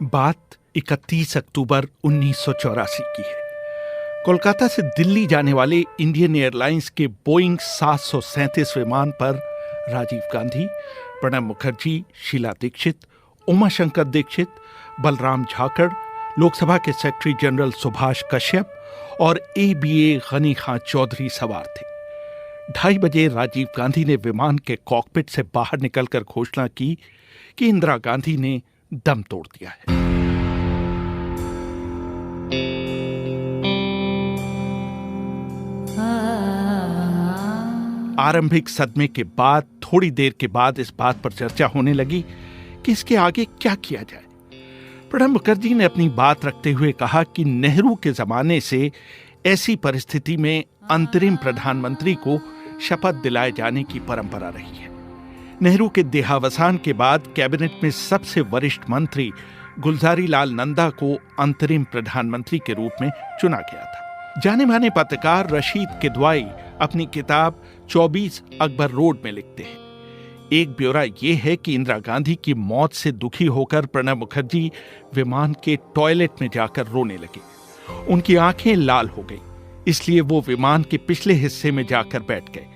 बात 31 अक्टूबर 1984 की है। कोलकाता से दिल्ली जाने वाले इंडियन एयरलाइंस के बोइंग 737 विमान पर राजीव गांधी, प्रणब मुखर्जी, शीला दीक्षित, उमाशंकर दीक्षित, बलराम झाकड़, लोकसभा के सेक्रेटरी जनरल सुभाष कश्यप और ABA गनी खां चौधरी सवार थे। 2:30 बजे राजीव गांधी ने विमान के कॉकपिट से बाहर निकलकर घोषणा की कि इंदिरा गांधी ने दम तोड़ दिया है। आरंभिक सदमे के बाद थोड़ी देर के बाद इस बात पर चर्चा होने लगी कि इसके आगे क्या किया जाए। प्रणब मुखर्जी ने अपनी बात रखते हुए कहा कि नेहरू के जमाने से ऐसी परिस्थिति में अंतरिम प्रधानमंत्री को शपथ दिलाए जाने की परंपरा रही है। नेहरू के देहावसान के बाद कैबिनेट में सबसे वरिष्ठ मंत्री गुलजारी लाल नंदा को अंतरिम प्रधानमंत्री के रूप में चुना गया था। जाने माने पत्रकार रशीद किदवाई अपनी किताब 24 अकबर रोड में लिखते हैं, एक ब्यौरा यह है कि इंदिरा गांधी की मौत से दुखी होकर प्रणब मुखर्जी विमान के टॉयलेट में जाकर रोने लगे। उनकी आंखें लाल हो गई, इसलिए वो विमान के पिछले हिस्से में जाकर बैठ गए।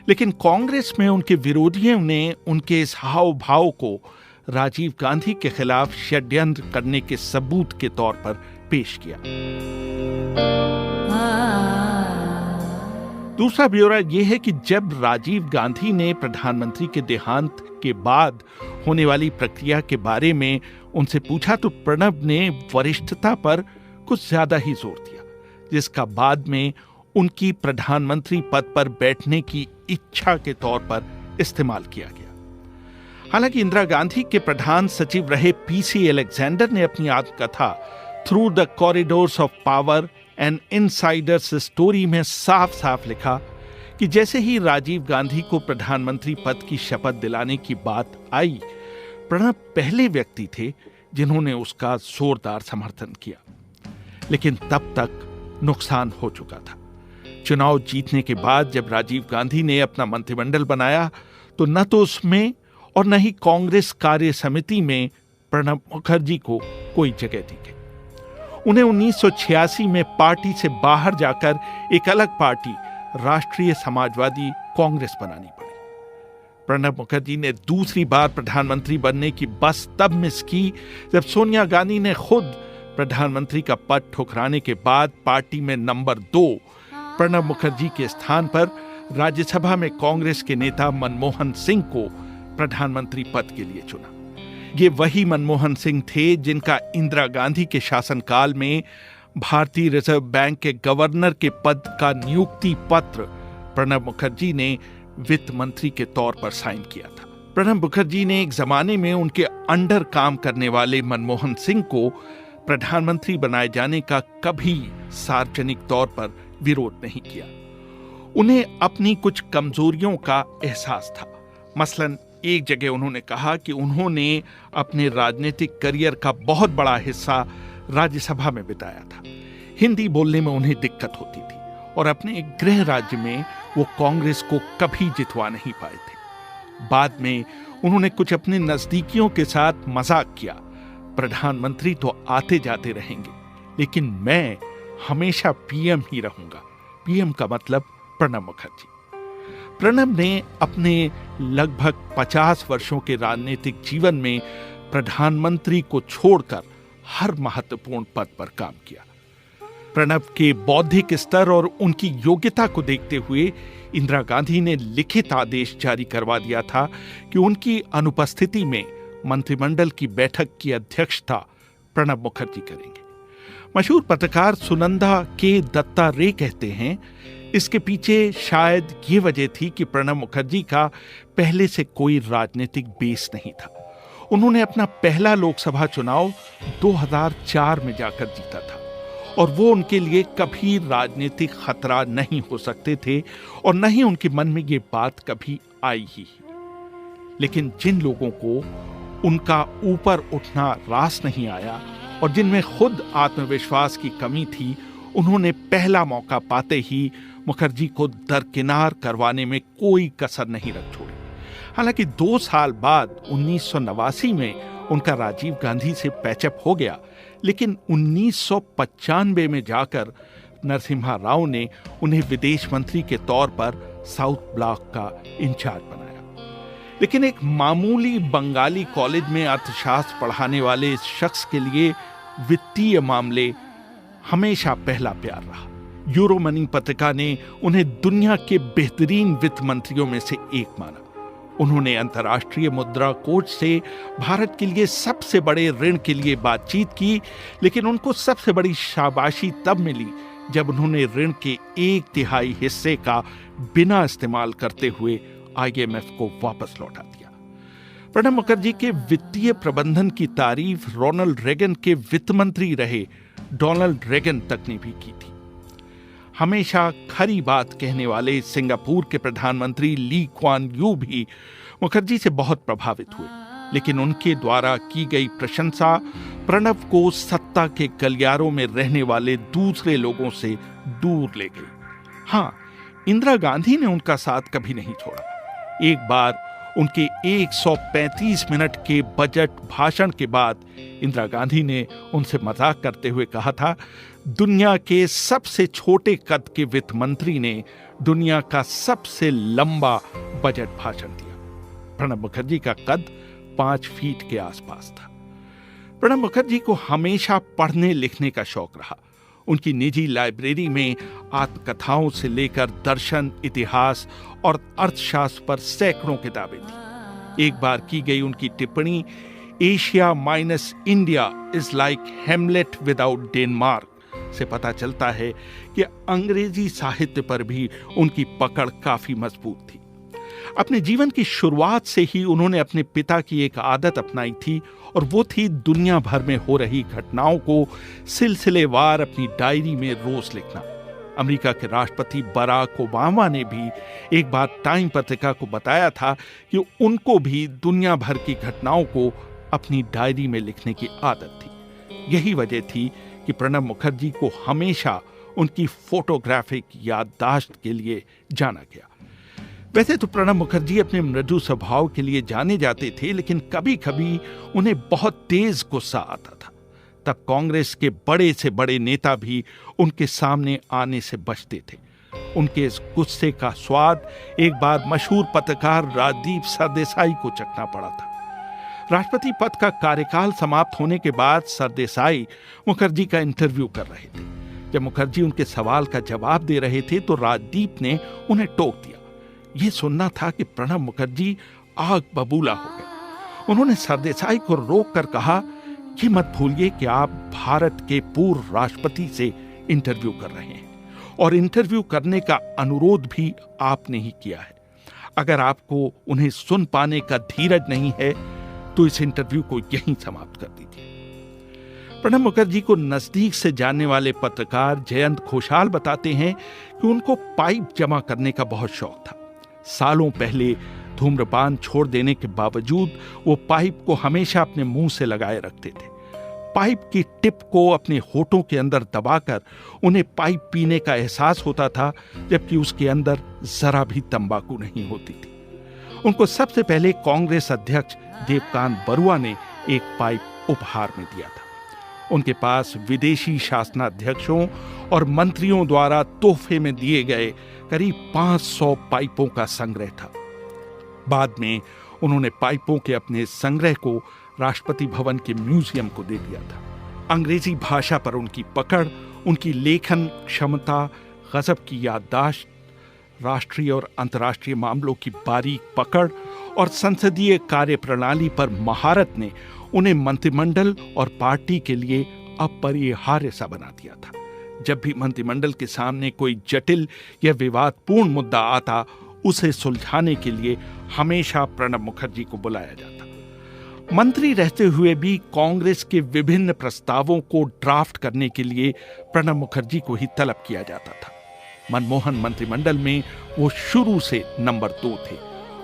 लेकिन कांग्रेस में उनके विरोधियों ने उनके इस हाव भाव को राजीव गांधी के खिलाफ षड्यंत्र करने के सबूत के तौर पर पेश किया। दूसरा ब्यौरा यह है कि जब राजीव गांधी ने प्रधानमंत्री के देहांत के बाद होने वाली प्रक्रिया के बारे में उनसे पूछा तो प्रणब ने वरिष्ठता पर कुछ ज्यादा ही जोर दिया, जिसका बाद में उनकी प्रधानमंत्री पद पर बैठने की इच्छा के तौर पर इस्तेमाल किया गया। हालांकि इंदिरा गांधी के प्रधान सचिव रहे PC अलेक्जेंडर ने अपनी आत्मकथा through the corridors of power and Insiders story में साफ साफ लिखा कि जैसे ही राजीव गांधी को प्रधानमंत्री पद की शपथ दिलाने की बात आई, प्रणब पहले व्यक्ति थे जिन्होंने उसका जोरदार समर्थन किया। लेकिन तब तक नुकसान हो चुका था। चुनाव जीतने के बाद जब राजीव गांधी ने अपना मंत्रिमंडल बनाया तो न तो उसमें और न ही कांग्रेस कार्य समिति में प्रणब मुखर्जी को कोई जगह दी गई। उन्हें 1986 में पार्टी से बाहर जाकर एक अलग पार्टी राष्ट्रीय समाजवादी कांग्रेस बनानी पड़ी। प्रणब मुखर्जी ने दूसरी बार प्रधानमंत्री बनने की बस तब मिस की जब सोनिया गांधी ने खुद प्रधानमंत्री का पद ठुकराने के बाद पार्टी में नंबर 2 प्रणब मुखर्जी के स्थान पर राज्यसभा में कांग्रेस के नेता मनमोहन सिंह को प्रधानमंत्री पद के लिए चुना। ये वही मनमोहन सिंह थे जिनका इंदिरा गांधी के शासनकाल में भारतीय रिजर्व बैंक के गवर्नर के पद का नियुक्ति पत्र प्रणब मुखर्जी ने वित्त मंत्री के तौर पर साइन किया था। प्रणब मुखर्जी ने एक जमाने में उनके अंडर काम करने वाले मनमोहन सिंह को प्रधानमंत्री बनाए जाने का कभी सार्वजनिक तौर पर विरोध नहीं किया। उन्हें अपनी कुछ कमजोरियों का एहसास था। मसलन एक जगह उन्होंने कहा कि उन्होंने अपने राजनीतिक करियर का बहुत बड़ा हिस्सा राज्यसभा में बिताया था। हिंदी बोलने में उन्हें दिक्कत होती थी और अपने गृह राज्य में वो कांग्रेस को कभी जितवा नहीं पाए थे। बाद में उन्होंने कुछ अपने नजदीकियों के साथ मजाक किया, प्रधानमंत्री तो आते जाते रहेंगे, लेकिन मैं हमेशा PM ही रहूंगा। PM का मतलब प्रणब मुखर्जी। प्रणब ने अपने लगभग 50 वर्षों के राजनीतिक जीवन में प्रधानमंत्री को छोड़कर हर महत्वपूर्ण पद पर काम किया। प्रणब के बौद्धिक स्तर और उनकी योग्यता को देखते हुए इंदिरा गांधी ने लिखित आदेश जारी करवा दिया था कि उनकी अनुपस्थिति में मंत्रिमंडल की बैठक की अध्यक्षता प्रणब मुखर्जी करेंगे। मशहूर पत्रकार सुनंदा के दत्ता रे कहते हैं, इसके पीछे शायद ये वजह थी कि प्रणब मुखर्जी का पहले से कोई राजनीतिक बेस नहीं था। उन्होंने अपना पहला लोकसभा चुनाव 2004 में जाकर जीता था और वो उनके लिए कभी राजनीतिक खतरा नहीं हो सकते थे और न ही उनके मन में ये बात कभी आई ही। लेकिन जिन लोगों को उनका ऊपर उठना रास नहीं आया और जिनमें खुद आत्मविश्वास की कमी थी, उन्होंने पहला मौका पाते ही मुखर्जी को दरकिनार करवाने में कोई कसर नहीं रख छोड़ी। हालांकि 2 साल बाद 1989 में उनका राजीव गांधी से पैचअप हो गया, लेकिन 1995 में जाकर नरसिम्हा राव ने उन्हें विदेश मंत्री के तौर पर साउथ ब्लॉक का इंचार्ज बनाया। लेकिन एक मामूली बंगाली कॉलेज में अर्थशास्त्र पढ़ाने वाले इस शख्स के लिए वित्तीय मामले हमेशा पहला प्यार रहा। यूरोमनी पत्रिका ने उन्हें दुनिया के बेहतरीन वित्त मंत्रियों में से एक माना। उन्होंने अंतर्राष्ट्रीय मुद्रा कोष से भारत के लिए सबसे बड़े ऋण के लिए बातचीत की, लेकिन उनको सबसे बड़ी शाबाशी तब मिली जब उन्होंने ऋण के 1/3 हिस्से का बिना इस्तेमाल करते हुए IMF को वापस लौटा दिया। प्रणब मुखर्जी के वित्तीय प्रबंधन की तारीफ रोनाल्ड रेगन के वित्त मंत्री रहे डोनाल्ड रेगन तक ने भी की थी। हमेशा खरी बात कहने वाले सिंगापुर के प्रधानमंत्री ली क्वान यू भी मुखर्जी से बहुत प्रभावित हुए, लेकिन उनके द्वारा की गई प्रशंसा प्रणब को सत्ता के गलियारों में रहने वाले दूसरे लोगों से दूर ले गई। हाँ, इंदिरा गांधी ने उनका साथ कभी नहीं छोड़ा। एक बार उनके 135 मिनट के बजट भाषण के बाद इंदिरा गांधी ने उनसे मजाक करते हुए कहा था, दुनिया के सबसे छोटे कद के वित्त मंत्री ने दुनिया का सबसे लंबा बजट भाषण दिया। प्रणब मुखर्जी का कद 5 फीट के आसपास था। प्रणब मुखर्जी को हमेशा पढ़ने लिखने का शौक रहा। उनकी निजी लाइब्रेरी में आत्मकथाओं से लेकर दर्शन, इतिहास और अर्थशास्त्र पर सैकड़ों किताबें थी। एक बार की गई उनकी टिप्पणी, Asia minus India is like Hamlet without Denmark, से पता चलता है कि अंग्रेजी साहित्य पर भी उनकी पकड़ काफी मजबूत थी। अपने जीवन की शुरुआत से ही उन्होंने अपने पिता की एक आदत अपनाई थी, और वो थी दुनिया भर में हो रही घटनाओं को सिलसिलेवार अपनी डायरी में रोज लिखना। अमेरिका के राष्ट्रपति बराक ओबामा ने भी एक बार टाइम पत्रिका को बताया था कि उनको भी दुनिया भर की घटनाओं को अपनी डायरी में लिखने की आदत थी। यही वजह थी कि प्रणब मुखर्जी को हमेशा उनकी फोटोग्राफिक याददाश्त के लिए जाना गया। वैसे तो प्रणब मुखर्जी अपने मृदु स्वभाव के लिए जाने जाते थे, लेकिन कभी कभी उन्हें बहुत तेज गुस्सा आता था। तब कांग्रेस के बड़े से बड़े नेता भी उनके सामने आने से बचते थे। उनके इस गुस्से का स्वाद एक बार मशहूर पत्रकार राजदीप सरदेसाई को चखना पड़ा था। राष्ट्रपति पद का कार्यकाल समाप्त होने के बाद सरदेसाई मुखर्जी का इंटरव्यू कर रहे थे। जब मुखर्जी उनके सवाल का जवाब दे रहे थे तो राजदीप ने उन्हें टोक दिया। यह सुनना था कि प्रणब मुखर्जी आग बबूला हो गए। उन्होंने सरदेसाई को रोक कर कहा, ये मत भूलिए कि आप भारत के पूर्व राष्ट्रपति से इंटरव्यू कर रहे हैं और इंटरव्यू करने का अनुरोध भी आपने ही किया है। अगर आपको उन्हें सुन पाने का धीरज नहीं है तो इस इंटरव्यू को यहीं समाप्त कर दीजिए। प्रणब मुखर्जी को नजदीक से जानने वाले पत्रकार जयंत घोषाल बताते हैं कि उनको पाइप जमा करने का बहुत शौक था। सालों पहले धूम्रपान छोड़ देने के बावजूद वो पाइप को हमेशा अपने मुंह से लगाए रखते थे। पाइप की टिप को अपने होठों के अंदर दबाकर उन्हें पाइप पीने का एहसास होता था, जबकि उसके अंदर जरा भी तंबाकू नहीं होती थी। उनको सबसे पहले कांग्रेस अध्यक्ष देवकांत बरुआ ने एक पाइप उपहार में दिया था। उनके पास विदेशी शासनाध्यक्षों और मंत्रियों द्वारा तोहफे में दिए गए करीब 500 पाइपों का संग्रह था। बाद में उन्होंने पाइपों के अपने संग्रह को राष्ट्रपति भवन के म्यूजियम को दे दिया था। अंग्रेजी भाषा पर उनकी पकड़, उनकी लेखन क्षमता, गजब की याददाश्त, राष्ट्रीय और अंतर्राष्ट्रीय मामलों की बारीक पकड़ और संसदीय कार्यप्रणाली पर महारत ने उन्हें मंत्रिमंडल और पार्टी के लिए अपरिहार्य सा बना दिया था। जब भी मंत्रिमंडल के सामने कोई जटिल या विवादपूर्ण मुद्दा आता, उसे सुलझाने के लिए हमेशा प्रणब मुखर्जी को बुलाया जाता। मंत्री रहते हुए भी कांग्रेस के विभिन्न प्रस्तावों को ड्राफ्ट करने के लिए प्रणब मुखर्जी को ही तलब किया जाता था। मनमोहन मंत्रिमंडल में वो शुरू से नंबर 2 थे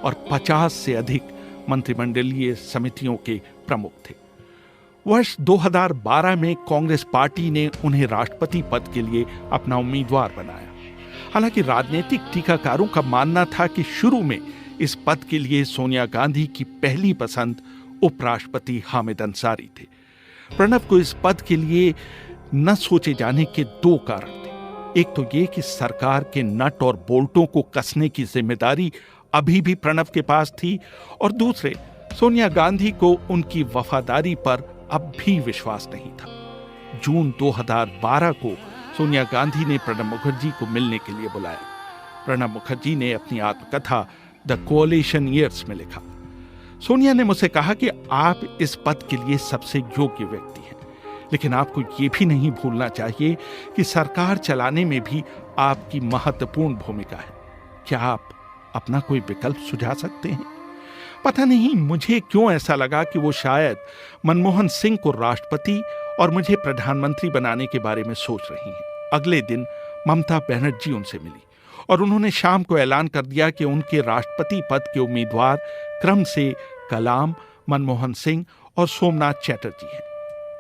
और 50 से अधिक मंत्रिमंडलीय समितियों के प्रमुख थे। वर्ष 2012 में कांग्रेस पार्टी ने उन्हें राष्ट्रपति पद के लिए अपना उम्मीदवार बनाया। हालांकि राजनीतिक टीकाकारों का मानना था कि शुरू में इस पद के लिए सोनिया गांधी की पहली पसंद उपराष्ट्रपति हामिद अंसारी थे। प्रणब को इस पद के लिए न सोचे जाने के दो कारण थे। एक तो ये कि सरकार के नट और बोल्टों को कसने की जिम्मेदारी अभी भी प्रणब के पास थी, और दूसरे, सोनिया गांधी को उनकी वफादारी पर अब भी विश्वास नहीं था। जून 2012 को सोनिया गांधी ने प्रणब मुखर्जी को मिलने के लिए बुलाया। प्रणब मुखर्जी ने अपनी आत्मकथा द कोएलिशन ईयर्स में लिखा, सोनिया ने मुझसे कहा कि आप इस पद के लिए सबसे योग्य व्यक्ति हैं, लेकिन आपको ये भी नहीं भूलना चाहिए कि सरकार चलाने में भी आपकी महत्वपूर्ण भूमिका है। क्या आप अपना कोई विकल्प सुझा सकते हैं? पता नहीं मुझे क्यों ऐसा लगा कि वो शायद मनमोहन सिंह को राष्ट्रपति और मुझे प्रधानमंत्री बनाने के बारे में सोच रही हैं। अगले दिन ममता बनर्जी उनसे मिली और उन्होंने शाम को ऐलान कर दिया कि उनके राष्ट्रपति पद के उम्मीदवार क्रम से कलाम, मनमोहन सिंह और सोमनाथ चैटर्जी हैं।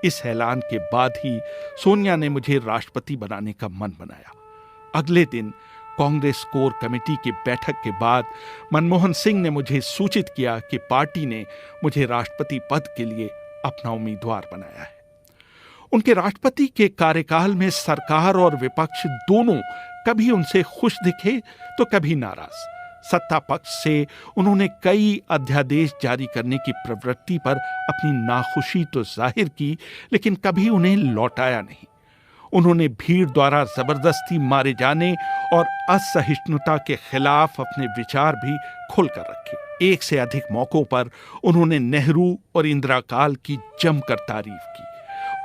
इस ऐलान के बाद ही सोनिया ने मुझे राष्ट्रपति बनाने का मन बनाया। अगले दिन कांग्रेस कोर कमेटी की बैठक के बाद मनमोहन सिंह ने मुझे सूचित किया कि पार्टी ने मुझे राष्ट्रपति पद के लिए अपना उम्मीदवार बनाया है। उनके राष्ट्रपति के कार्यकाल में सरकार और विपक्ष दोनों कभी उनसे खुश दिखे तो कभी नाराज। सत्ता पक्ष से उन्होंने कई अध्यादेश जारी करने की प्रवृत्ति पर अपनी नाखुशी तो जाहिर की, लेकिन कभी उन्हें लौटाया नहीं। उन्होंने भीड़ द्वारा जबरदस्ती मारे जाने और असहिष्णुता के खिलाफ अपने विचार भी खुलकर रखे। एक से अधिक मौकों पर उन्होंने नेहरू और इंदिरा काल की जमकर तारीफ की।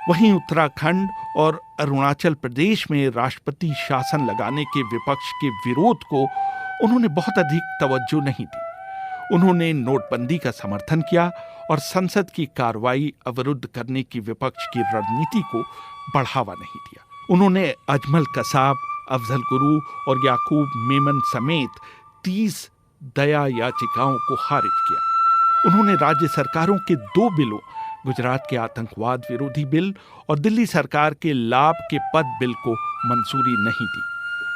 वहीं उत्तराखंड और अरुणाचल प्रदेश में राष्ट्रपति शासन लगाने के विपक्ष के विरोध को उन्होंने बहुत अधिक तवज्जो नहीं दी। उन्होंने नोटबंदी का समर्थन किया और संसद की कार्रवाई अवरुद्ध करने की विपक्ष की रणनीति को बढ़ावा नहीं दिया। उन्होंने अजमल कसाब, अफजल गुरु और याकूब मेमन समेत 30 दया याचिकाओं को खारिज किया। उन्होंने राज्य सरकारों के 2 बिलों, गुजरात के आतंकवाद विरोधी बिल और दिल्ली सरकार के लाभ के पद बिल को मंजूरी नहीं दी।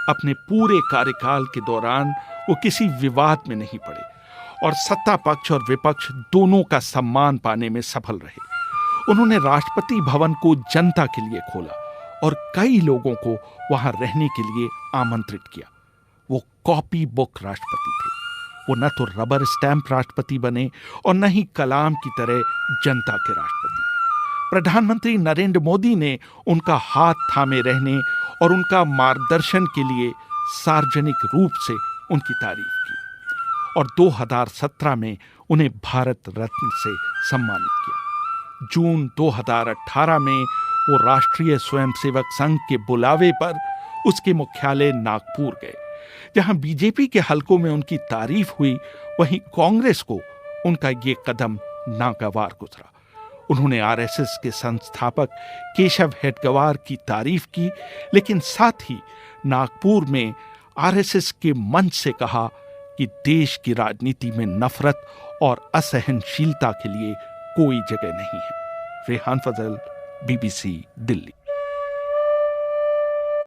अपने पूरे कार्यकाल के दौरान वो किसी विवाद में नहीं पड़े और सत्ता पक्ष और विपक्ष दोनों का सम्मान पाने में सफल रहे। उन्होंने राष्ट्रपति भवन को जनता के लिए खोला और कई लोगों को वहां रहने के लिए आमंत्रित किया। वो कॉपी बुक राष्ट्रपति थे। वो न तो रबर स्टैंप राष्ट्रपति बने और न ही कलाम की तरह जनता के राष्ट्रपति। प्रधानमंत्री नरेंद्र मोदी ने उनका हाथ थामे रहने और उनका मार्गदर्शन के लिए सार्वजनिक रूप से उनकी तारीफ की और 2017 में उन्हें भारत रत्न से सम्मानित किया। जून 2018 में वो राष्ट्रीय स्वयंसेवक संघ के बुलावे पर उसके मुख्यालय नागपुर गए, जहां बीजेपी के हलकों में उनकी तारीफ हुई, वहीं कांग्रेस को उनका ये कदम नागवार गुजरा। उन्होंने आरएसएस के संस्थापक केशव हेडगेवार की तारीफ की, लेकिन साथ ही नागपुर में आरएसएस के मंच से कहा कि देश की राजनीति में नफरत और असहनशीलता के लिए कोई जगह नहीं है। रेहान फजल, BBC, दिल्ली।